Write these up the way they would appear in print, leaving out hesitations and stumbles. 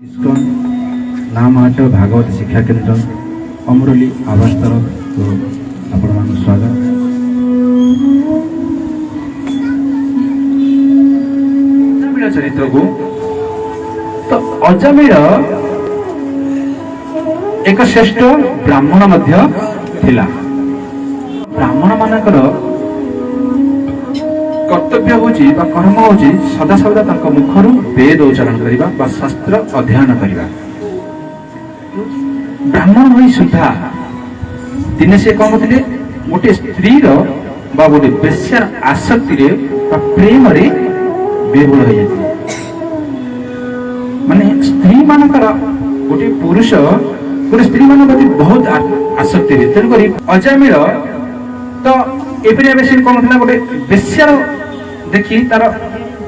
ISKCON ନାମହାଟ Bhagavata ଶିକ୍ଷା କେନ୍ଦ୍ର ଅମରୋଲି ଆବାସ ତରଫକୁ ଆପଣମାନଙ୍କୁ ସ୍ୱାଗତ। ଅଜାମିଳ ଚରିତ୍ରକୁ ତ ଅଜାମିଳ ଏକ ଶ୍ରେଷ୍ଠ ବ୍ରାହ୍ମଣ ମଧ୍ୟ ଥିଲା। ବ୍ରାହ୍ମଣ ମାନଙ୍କର କର୍ତ୍ତବ୍ୟ ହେଉଛି ବା କର୍ମ ହେଉଛି ସଦାସର୍ବଦା ତାଙ୍କ ମୁଖରୁ ବେଦ ଉଚ୍ଚାରଣ କରିବା ବା ଶାସ୍ତ୍ର ଅଧ୍ୟୟନ କରିବା। ବ୍ରାହ୍ମଣ ହୋଇ ସୁଦ୍ଧା ଦିନେ ସେ କଣ କରୁଥିଲେ, ଗୋଟିଏ ସ୍ତ୍ରୀର ବା ଗୋଟିଏ ବେଶ୍ୟାର ଆସକ୍ତିରେ ବା ପ୍ରେମରେ ବିଭୋଳ ହୋଇଯାଇଥିଲେ। ମାନେ ସ୍ତ୍ରୀ ମାନଙ୍କର ଗୋଟିଏ ପୁରୁଷ ଗୋଟେ ସ୍ତ୍ରୀ ମାନଙ୍କ ପ୍ରତି ବହୁତ ଆସକ୍ତିରେ, ତେଣୁକରି ଅଜାମିଳ ତ ଏପରି ଭାବେ ସେ କଣ ଥିଲା, ଗୋଟେ ବେଶ୍ୟାର ଦେଖି ତାର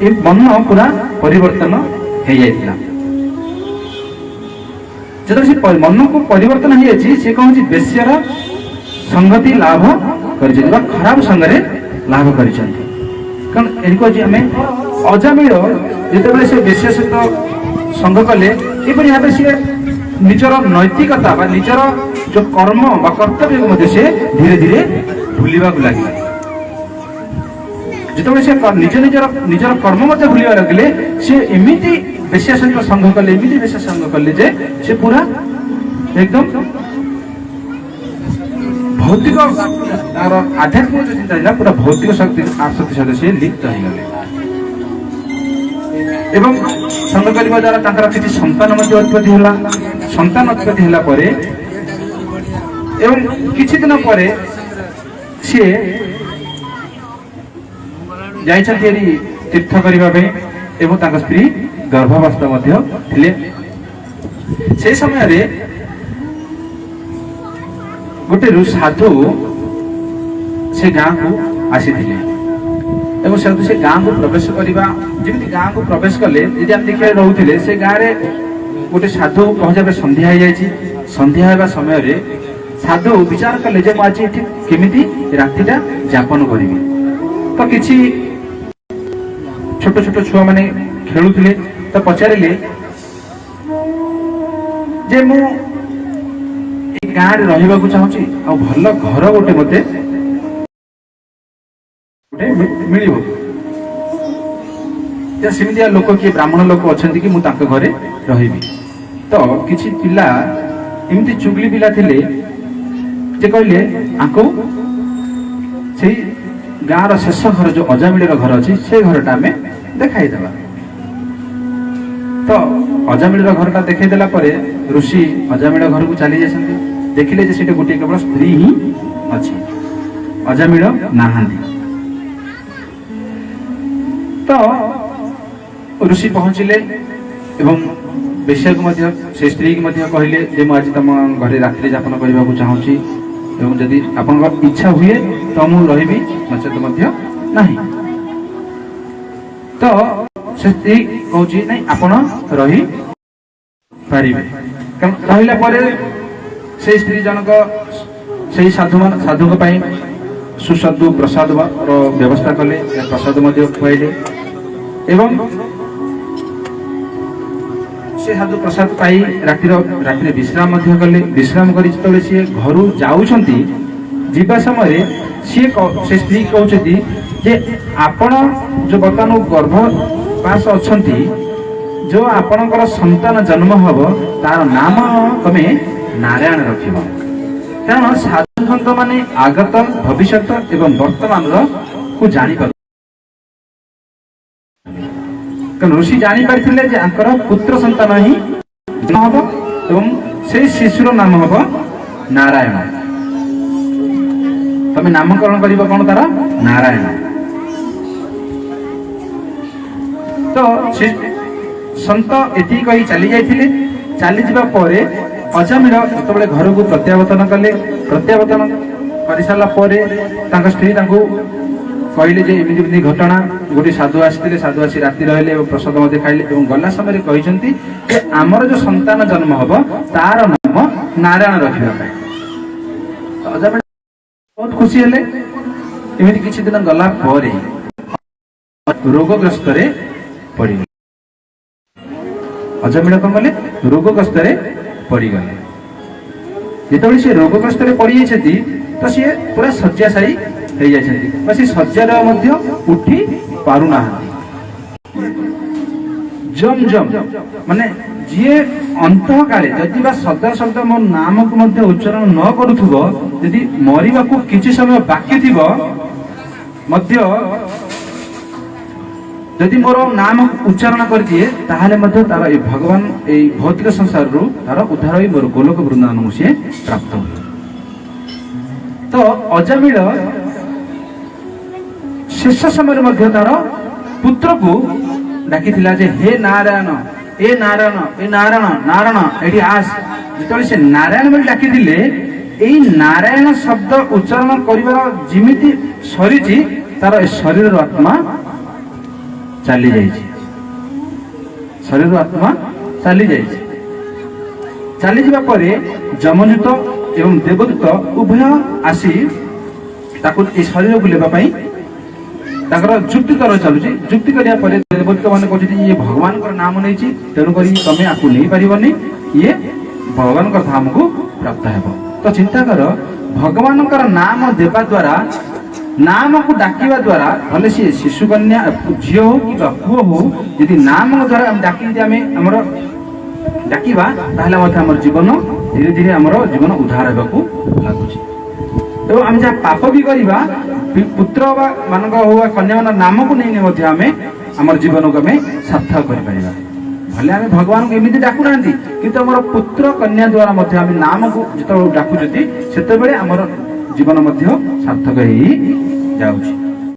ଏ ମନ ପୁରା ପରିବର୍ତ୍ତନ ହେଇଯାଇଥିଲା। ଯେତେବେଳେ ସେ ମନକୁ ପରିବର୍ତ୍ତନ ହେଇଯାଇଛି, ସେ କଣ ହଉଛି ବେଶ୍ୟାର ସଂଗତି ଲାଭ କରିଛନ୍ତି ବା ଖରାପ ସଙ୍ଗରେ ଲାଭ କରିଛନ୍ତି। କାରଣ ଏଠି କହୁଛି ଆମେ ଅଜାମିଳ ଯେତେବେଳେ ସେ ବେଶ୍ୟା ସହିତ ସଙ୍ଗ କଲେ, ଏପରି ଭାବେ ସିଏ ନିଜର ନୈତିକତା ବା ନିଜର ଯୋଉ କର୍ମ ବା କର୍ତ୍ତବ୍ୟକୁ ମଧ୍ୟ ସେ ଧୀରେ ଧୀରେ ଭୁଲିବାକୁ ଲାଗିଲା। ଯେତେବେଳେ ସେ ନିଜର କର୍ମ ମଧ୍ୟ ଭୁଲିବା ଲାଗିଲେ, ସେ ଏମିତି ବେଶ୍ୟା ସହିତ ସଙ୍ଗ କଲେ, ଏମିତି ବେଶ୍ୟା ସଙ୍ଗ କଲେ ଯେ ସେ ପୁରା ଏକଦମ ଭୌତିକ ତାର ଆଧ୍ୟାତ୍ମିକ ଯୋଉ ଚିନ୍ତା ଥିଲା, ପୁରା ଭୌତିକ ଶକ୍ତି ଆସକ୍ତି ସହିତ ସେ ଲିପ୍ତ ହେଇଗଲେ। ଏବଂ ସଙ୍ଗ କରିବା ଦ୍ୱାରା ତାଙ୍କର କିଛି ସନ୍ତାନ ମଧ୍ୟ ଉତ୍ପତ୍ତି ହେଲା। ସନ୍ତାନ ଉତ୍ପତ୍ତି ହେଲା ପରେ ଏବଂ କିଛି ଦିନ ପରେ ସିଏ ଯାଇଛନ୍ତି ଏଠି ତୀର୍ଥ କରିବା ପାଇଁ ଏବଂ ତାଙ୍କ ସ୍ତ୍ରୀ ଗର୍ଭାବସ୍ଥା ମଧ୍ୟ ଥିଲେ। সেই ସମୟରେ ଗୋଟେ ସାଧୁ ସେ ଗାଁକୁ ଆସିଥିଲେ ଏବଂ ସେ ଗାଁକୁ ପ୍ରବେଶ କରିବା, ଯେମିତି ଗାଁକୁ ପ୍ରବେଶ କଲେ, ଯଦି ଆମେ ଦେଖିବାକୁ ରହୁଥିଲେ, ସେ ଗାଁରେ ଗୋଟେ ସାଧୁ ପହଞ୍ଚିବା ସନ୍ଧ୍ୟା ହେଇଯାଇଛି। ସନ୍ଧ୍ୟା ହେବା ସମୟରେ ସାଧୁ ବିଚାର କଲେ ଯେ ମୁଁ ଆଜି ଏଠି କେମିତି ରାତିଟା ଯାପନ କରିବି। ତ କିଛି ଛୋଟ ଛୋଟ ଛୁଆ ମାନେ ଖେଳୁଥିଲେ, ତ ପଚାରିଲେ ଯେ ମୁଁ ଏ ଗାଁରେ ରହିବାକୁ ଚାହୁଁଛି, ଆଉ ଭଲ ଘର ଗୋଟେ ମତେ ମିଳିବ। ସେମିତିଆ ଲୋକ କିଏ ବ୍ରାହ୍ମଣ ଲୋକ ଅଛନ୍ତି କି ମୁଁ ତାଙ୍କ ଘରେ ରହିବି? ତ କିଛି ପିଲା ଏମିତି ଚୁଗଲି ପିଲା ଥିଲେ ଯେ କହିଲେ ଆଙ୍କୁ ସେଇ ଗାଁର ଶେଷ ଘର ଯୋଉ ଅଜାମିଳର ଘର ଅଛି, ସେ ଘରଟା ଆମେ ଦେଖାଇଦେବା। ତ ଅଜାମିଳର ଘରଟା ଦେଖାଇ ଦେଲା ପରେ ଋଷି ଅଜାମିଳ ଘରକୁ ଚାଲି ଯାଇଛନ୍ତି। ଦେଖିଲେ ଯେ ସେଠି ଗୋଟିଏ କେବଳ ସ୍ତ୍ରୀ ହିଁ ଅଛି, ଅଜାମିଳ ନାହାନ୍ତି। ତ ଋଷି ପହଞ୍ଚିଲେ ଏବଂ ବେଶ୍ୟାକୁ ମଧ୍ୟ, ସେ ସ୍ତ୍ରୀକି ମଧ୍ୟ କହିଲେ ଯେ ମୁଁ ଆଜି ତମ ଘରେ ରାତ୍ରି ଯାପନ କରିବାକୁ ଚାହୁଁଛି ଏବଂ ଯଦି ଆପଣଙ୍କର ଇଚ୍ଛା ହୁଏ ତ ମୁଁ ରହିବି, ନଚେତ ମଧ୍ୟ ନାହିଁ। ତ ସେ ସ୍ତ୍ରୀ କହୁଛି ନାଇଁ, ଆପଣ ରହିପାରିବେ। କାରଣ ରହିଲା ପରେ ସେଇ ସ୍ତ୍ରୀ ଜଣକ ସେଇ ସାଧୁଙ୍କ ପାଇଁ ସୁସ୍ୱାଦୁ ପ୍ରସାଦର ବ୍ୟବସ୍ଥା କଲେ, ପ୍ରସାଦ ମଧ୍ୟ ଖୁଆଇଲେ ଏବଂ ସେ ସାଧୁ ପ୍ରସାଦ ପାଇ ରାତିରେ ବିଶ୍ରାମ ମଧ୍ୟ କଲେ। ବିଶ୍ରାମ କରି ଯେତେବେଳେ ସିଏ ଘରୁ ଯାଉଛନ୍ତି, ଯିବା ସମୟରେ ସେ ସ୍ତ୍ରୀ କହୁଛନ୍ତି ଯେ ଆପଣ ଯୋଉ ବର୍ତ୍ତମାନ ଗର୍ଭବାସ ଅଛନ୍ତି, ଯୋଉ ଆପଣଙ୍କର ସନ୍ତାନ ଜନ୍ମ ହବ, ତାର ନାମ ତମେ ନାରାୟଣ ରଖିବ। କାରଣ ସାଧୁ ସନ୍ଥ ମାନେ ଆଗତ, ଭବିଷ୍ୟତ ଏବଂ ବର୍ତ୍ତମାନର କୁ ଜାଣିପାରୁ। କାରଣ ଋଷି ଜାଣିପାରିଥିଲେ ଯେ ଆଙ୍କର ପୁତ୍ର ସନ୍ତାନ ହିଁ ଜନ୍ମ ହବ ଏବଂ ସେଇ ଶିଶୁର ନାମ ହବ ନାରାୟଣ। ତମେ ନାମକରଣ କରିବ କଣ ତାର? ନାରାୟଣ। ତ ସେ ସନ୍ଥ ଏତିକି କହି ଚାଲି ଯାଇଥିଲେ। ଚାଲିଯିବା ପରେ ଅଜାମିଳ ଯେତେବେଳେ ଘରକୁ ପ୍ରତ୍ୟାବର୍ତ୍ତନ କଲେ, ପ୍ରତ୍ୟାବର୍ତ୍ତନ କରିସାରିଲା ପରେ ତାଙ୍କ ସ୍ତ୍ରୀ ତାଙ୍କୁ କହିଲେ ଯେ ଏମିତି ଏମିତି ଘଟଣା, ଗୋଟେ ସାଧୁ ଆସିଥିଲେ, ସାଧୁ ଆସି ରାତି ରହିଲେ ଏବଂ ପ୍ରସାଦ ମଧ୍ୟ ଖାଇଲେ ଏବଂ ଗଲା ସମୟରେ କହିଛନ୍ତି ଯେ ଆମର ଯୋଉ ସନ୍ତାନ ଜନ୍ମ ହବ ତାର ନାମ ନାରାୟଣ ରଖିବା ପାଇଁ। ଅଜାମିଳ ବହୁତ ଖୁସି ହେଲେ। ଏମିତି କିଛି ଦିନ ଗଲା ପରେ ରୋଗଗ୍ରସ୍ତରେ ପଡ଼ିଲେ। ଅଜମିଳ କଣ କଲେ ରୋଗଗ୍ରସ୍ତରେ ପଡ଼ିଗଲେ। ଯେତେବେଳେ ସେ ରୋଗଗ୍ରସ୍ତରେ ପଡ଼ିଯାଇଛନ୍ତି ତ ସିଏ ପୁରା ଶଯ୍ୟାଶାୟୀ ହେଇଯାଇଛନ୍ତି ବା ସେ ଶଯ୍ୟାର ମଧ୍ୟ ଉଠି ପାରୁନାହାନ୍ତି। ଜମ୍ ଜମ୍ ମାନେ ଯିଏ ଅନ୍ତଃକାଳେ ଯଦି ବା ସଦା ସର୍ବଦା ମୋ ନାମକୁ ମଧ୍ୟ ଉଚ୍ଚାରଣ ନ କରୁଥିବ, ଯଦି ମରିବାକୁ କିଛି ସମୟ ବାକି ଥିବ ମଧ୍ୟ ଯଦି ମୋର ନାମ ଉଚ୍ଚାରଣ କରିଦିଏ ତାହେଲେ ମଧ୍ୟ ତାର ଏଇ ଭଗବାନ ଏଇ ଭୌତିକ ସଂସାରରୁ ତାର ଉଦ୍ଧାର ହୋଇ ମୋର ଗୋଲକ ବୃନ୍ଦାବନକୁ ସିଏ ପ୍ରାପ୍ତ ହୁଏ। ତ ଅଜାମିଳ ଶେଷ ସମୟରେ ମଧ୍ୟ ତାର ପୁତ୍ରକୁ ଡାକିଥିଲା ଯେ ହେ ନାରାୟଣ, ଏ ନାରାୟଣ, ଏ ନାରାୟଣ, ନାରାୟଣ ଏଠି ଆସ। ଯେତେବେଳେ ସେ ନାରାୟଣ ବୋଲି ଡାକିଥିଲେ, ଏଇ ନାରାୟଣ ଶବ୍ଦ ଉଚ୍ଚାରଣ କରିବାର ଯେମିତି ସରିଛି ତାର ଏ ଶରୀରର ଆତ୍ମା ଚାଲି ଯାଇଛି। ଶରୀର ଆତ୍ମା ଚାଲି ଯାଇଛି। ଚାଲିଯିବା ପରେ ଯମଦୂତ ଏବଂ ଦେବଦୂତ ଉଭୟ ଆସି ତାକୁ ଏ ଶରୀରକୁ ନେବା ପାଇଁ ତାଙ୍କର ଯୁକ୍ତି ତର ଚାଲୁଛି। ଯୁକ୍ତି କରିବା ପରେ ଦେବଦୂତ ମାନେ କହୁଛନ୍ତି ଇଏ ଭଗବାନଙ୍କର ନାମ ନେଇଛି, ତେଣୁକରି ତମେ ଆକୁ ନେଇପାରିବନି, ଇଏ ଭଗବାନଙ୍କ ଧାମକୁ ପ୍ରାପ୍ତ ହେବ। ତ ଚିନ୍ତା କର, ଭଗବାନଙ୍କର ନାମ ଦେବା ଦ୍ୱାରା, ନାମକୁ ଡାକିବା ଦ୍ୱାରା, ଭଲେ ସିଏ ଶିଶୁ କନ୍ୟା ଝିଅ ହଉ କିମ୍ବା ପୁଅ ହଉ, ଯଦି ନାମ ଦ୍ୱାରା ଆମେ ଡାକି ଯଦି ଆମେ ଆମର ଡାକିବା ତାହେଲେ ମଧ୍ୟ ଆମର ଜୀବନ ଧୀରେ ଧୀରେ ଆମର ଜୀବନ ଉଦ୍ଧାର ହେବାକୁ ଲାଗୁଛି। ଏବଂ ଆମେ ଯାହା ପାପ ବି କରିବା, ପୁତ୍ର ବା ମାନଙ୍କ ହଉ ବା କନ୍ୟା ମାନଙ୍କ ନାମକୁ ନେଇ ମଧ୍ୟ ଆମେ ଆମର ଜୀବନକୁ ଆମେ ସାର୍ଥକ କରିପାରିବା। ଭଲେ ଆମେ ଭଗବାନଙ୍କୁ ଏମିତି ଡାକୁନାହାନ୍ତି, କିନ୍ତୁ ଆମର ପୁତ୍ର କନ୍ୟା ଦ୍ୱାରା ମଧ୍ୟ ଆମେ ନାମକୁ ଯେତେବେଳେ ଡାକୁଛନ୍ତି ସେତେବେଳେ ଆମର ଜୀବନ ମଧ୍ୟ ସାର୍ଥକ ହେଇ ଯାଉଛି।